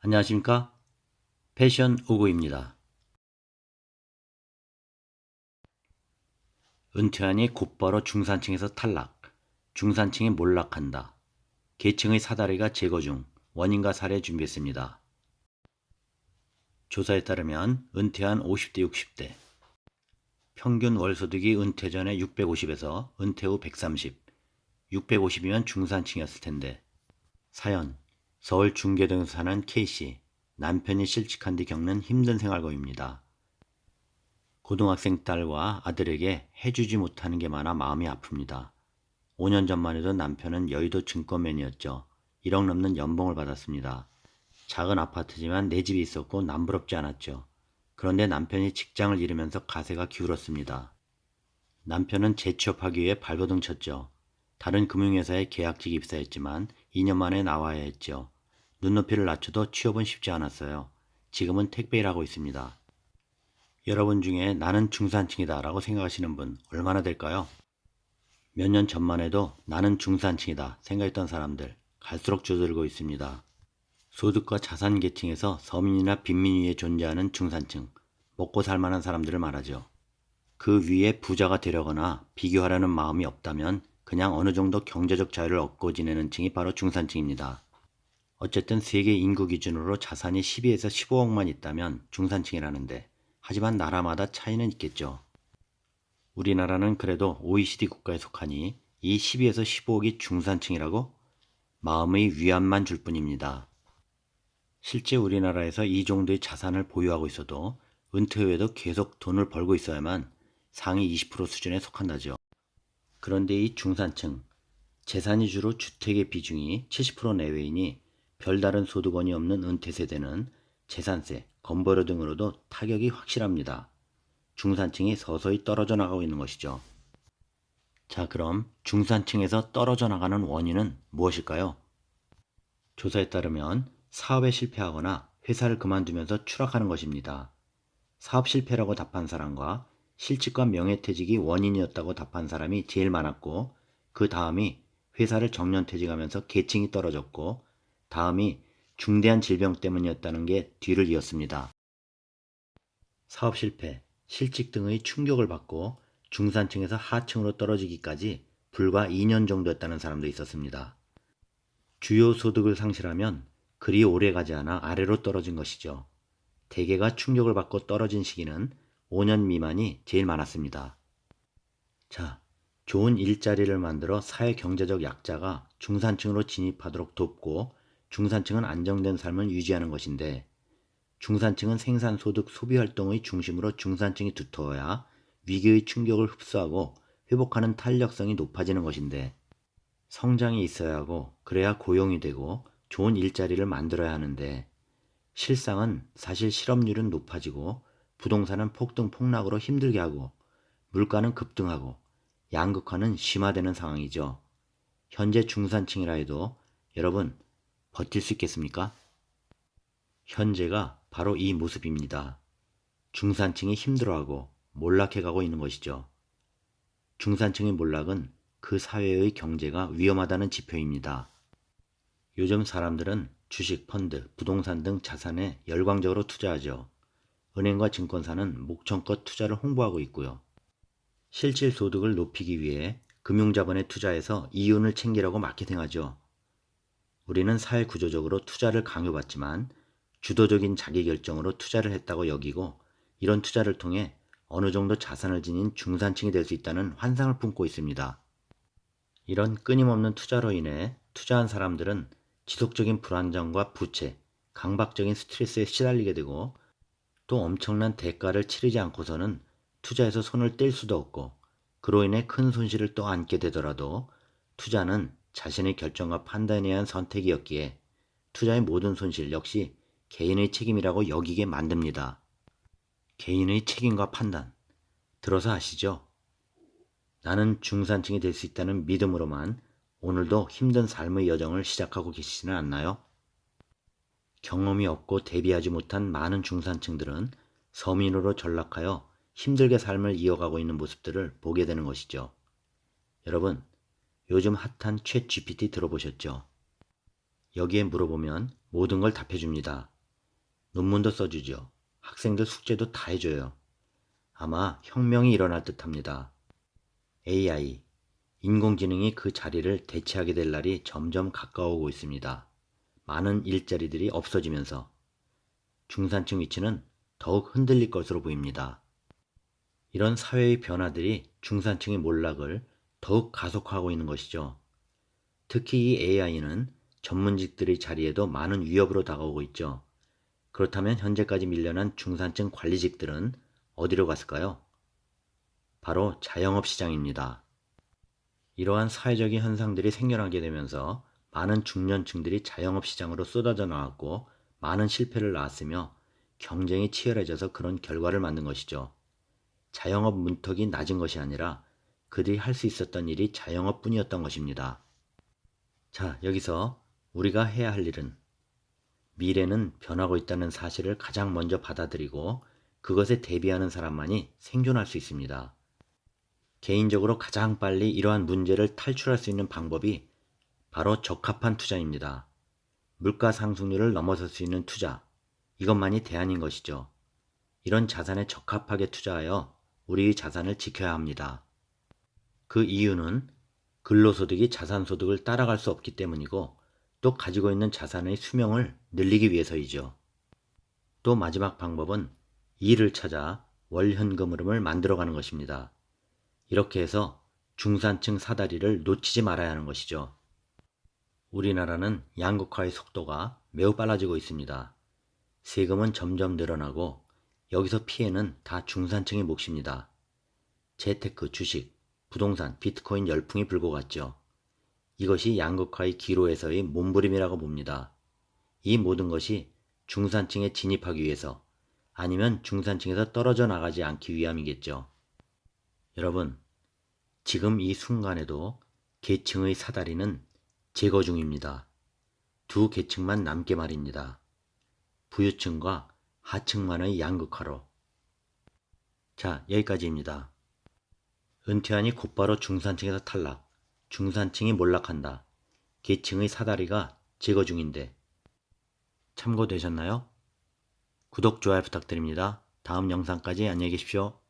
안녕하십니까? 패션 오구입니다. 은퇴하니 곧바로 중산층에서 탈락, 중산층이 몰락한다. 계층의 사다리가 제거 중, 원인과 사례 준비했습니다. 조사에 따르면 은퇴한 50대 60대, 평균 월소득이 은퇴 전에 650에서 은퇴 후 130, 650이면 중산층이었을 텐데. 사연, 서울 중계동에서 사는 K씨, 남편이 실직한 뒤 겪는 힘든 생활고입니다. 고등학생 딸과 아들에게 해주지 못하는 게 많아 마음이 아픕니다. 5년 전만 해도 남편은 여의도 증권맨이었죠. 1억 넘는 연봉을 받았습니다. 작은 아파트지만 내 집이 있었고 남부럽지 않았죠. 그런데 남편이 직장을 잃으면서 가세가 기울었습니다. 남편은 재취업하기 위해 발버둥 쳤죠. 다른 금융회사에 계약직 입사했지만 2년 만에 나와야 했죠. 눈높이를 낮춰도 취업은 쉽지 않았어요. 지금은 택배 일하고 있습니다. 여러분 중에 나는 중산층이다 라고 생각하시는 분 얼마나 될까요? 몇 년 전만 해도 나는 중산층이다 생각했던 사람들 갈수록 줄어들고 있습니다. 소득과 자산 계층에서 서민이나 빈민 위에 존재하는 중산층, 먹고 살만한 사람들을 말하죠. 그 위에 부자가 되려거나 비교하려는 마음이 없다면 그냥 어느 정도 경제적 자유를 얻고 지내는 층이 바로 중산층입니다. 어쨌든 세계 인구 기준으로 자산이 12에서 15억만 있다면 중산층이라는데, 하지만 나라마다 차이는 있겠죠. 우리나라는 그래도 OECD 국가에 속하니 이 12에서 15억이 중산층이라고 마음의 위안만 줄 뿐입니다. 실제 우리나라에서 이 정도의 자산을 보유하고 있어도 은퇴 후에도 계속 돈을 벌고 있어야만 상위 20% 수준에 속한다죠. 그런데 이 중산층, 재산이 주로 주택의 비중이 70% 내외이니 별다른 소득원이 없는 은퇴 세대는 재산세, 건보료 등으로도 타격이 확실합니다. 중산층이 서서히 떨어져 나가고 있는 것이죠. 자, 그럼 중산층에서 떨어져 나가는 원인은 무엇일까요? 조사에 따르면 사업에 실패하거나 회사를 그만두면서 추락하는 것입니다. 사업 실패라고 답한 사람과 실직과 명예퇴직이 원인이었다고 답한 사람이 제일 많았고, 그 다음이 회사를 정년퇴직하면서 계층이 떨어졌고, 다음이 중대한 질병 때문이었다는 게 뒤를 이었습니다. 사업 실패, 실직 등의 충격을 받고 중산층에서 하층으로 떨어지기까지 불과 2년 정도였다는 사람도 있었습니다. 주요 소득을 상실하면 그리 오래 가지 않아 아래로 떨어진 것이죠. 대개가 충격을 받고 떨어진 시기는 5년 미만이 제일 많았습니다. 자, 좋은 일자리를 만들어 사회 경제적 약자가 중산층으로 진입하도록 돕고 중산층은 안정된 삶을 유지하는 것인데, 중산층은 생산소득 소비활동의 중심으로 중산층이 두터워야 위기의 충격을 흡수하고 회복하는 탄력성이 높아지는 것인데, 성장이 있어야 하고 그래야 고용이 되고 좋은 일자리를 만들어야 하는데, 실상은 사실 실업률은 높아지고 부동산은 폭등 폭락으로 힘들게 하고 물가는 급등하고 양극화는 심화되는 상황이죠. 현재 중산층이라 해도 여러분 버틸 수 있겠습니까? 현재가 바로 이 모습입니다. 중산층이 힘들어하고 몰락해가고 있는 것이죠. 중산층의 몰락은 그 사회의 경제가 위험하다는 지표입니다. 요즘 사람들은 주식, 펀드, 부동산 등 자산에 열광적으로 투자하죠. 은행과 증권사는 목청껏 투자를 홍보하고 있고요. 실질 소득을 높이기 위해 금융자본에 투자해서 이윤을 챙기라고 마케팅하죠. 우리는 사회 구조적으로 투자를 강요받지만 주도적인 자기결정으로 투자를 했다고 여기고, 이런 투자를 통해 어느 정도 자산을 지닌 중산층이 될 수 있다는 환상을 품고 있습니다. 이런 끊임없는 투자로 인해 투자한 사람들은 지속적인 불안정과 부채, 강박적인 스트레스에 시달리게 되고, 또 엄청난 대가를 치르지 않고서는 투자에서 손을 뗄 수도 없고, 그로 인해 큰 손실을 또 안게 되더라도 투자는 자신의 결정과 판단에 의한 선택이었기에 투자의 모든 손실 역시 개인의 책임이라고 여기게 만듭니다. 개인의 책임과 판단, 들어서 아시죠? 나는 중산층이 될 수 있다는 믿음으로만 오늘도 힘든 삶의 여정을 시작하고 계시지는 않나요? 경험이 없고 대비하지 못한 많은 중산층들은 서민으로 전락하여 힘들게 삶을 이어가고 있는 모습들을 보게 되는 것이죠. 여러분, 요즘 핫한 챗 GPT 들어보셨죠? 여기에 물어보면 모든 걸 답해줍니다. 논문도 써주죠. 학생들 숙제도 다 해줘요. 아마 혁명이 일어날 듯합니다. AI, 인공지능이 그 자리를 대체하게 될 날이 점점 가까워오고 있습니다. 많은 일자리들이 없어지면서 중산층 위치는 더욱 흔들릴 것으로 보입니다. 이런 사회의 변화들이 중산층의 몰락을 더욱 가속화하고 있는 것이죠. 특히 이 AI는 전문직들의 자리에도 많은 위협으로 다가오고 있죠. 그렇다면 현재까지 밀려난 중산층 관리직들은 어디로 갔을까요? 바로 자영업 시장입니다. 이러한 사회적인 현상들이 생겨나게 되면서 많은 중년층들이 자영업 시장으로 쏟아져 나왔고 많은 실패를 낳았으며 경쟁이 치열해져서 그런 결과를 만든 것이죠. 자영업 문턱이 낮은 것이 아니라 그들이 할 수 있었던 일이 자영업뿐이었던 것입니다. 자, 여기서 우리가 해야 할 일은 미래는 변하고 있다는 사실을 가장 먼저 받아들이고 그것에 대비하는 사람만이 생존할 수 있습니다. 개인적으로 가장 빨리 이러한 문제를 탈출할 수 있는 방법이 바로 적합한 투자입니다. 물가 상승률을 넘어설 수 있는 투자, 이것만이 대안인 것이죠. 이런 자산에 적합하게 투자하여 우리의 자산을 지켜야 합니다. 그 이유는 근로소득이 자산소득을 따라갈 수 없기 때문이고 또 가지고 있는 자산의 수명을 늘리기 위해서이죠. 또 마지막 방법은 일을 찾아 월현금 흐름을 만들어가는 것입니다. 이렇게 해서 중산층 사다리를 놓치지 말아야 하는 것이죠. 우리나라는 양극화의 속도가 매우 빨라지고 있습니다. 세금은 점점 늘어나고 여기서 피해는 다 중산층의 몫입니다. 재테크, 주식, 부동산, 비트코인 열풍이 불고 갔죠. 이것이 양극화의 기로에서의 몸부림이라고 봅니다. 이 모든 것이 중산층에 진입하기 위해서 아니면 중산층에서 떨어져 나가지 않기 위함이겠죠. 여러분, 지금 이 순간에도 계층의 사다리는 제거 중입니다. 두 계층만 남게 말입니다. 부유층과 하층만의 양극화로. 자, 여기까지입니다. 은퇴하니 곧바로 중산층에서 탈락, 중산층이 몰락한다. 계층의 사다리가 제거 중인데 참고되셨나요? 구독, 좋아요 부탁드립니다. 다음 영상까지 안녕히 계십시오.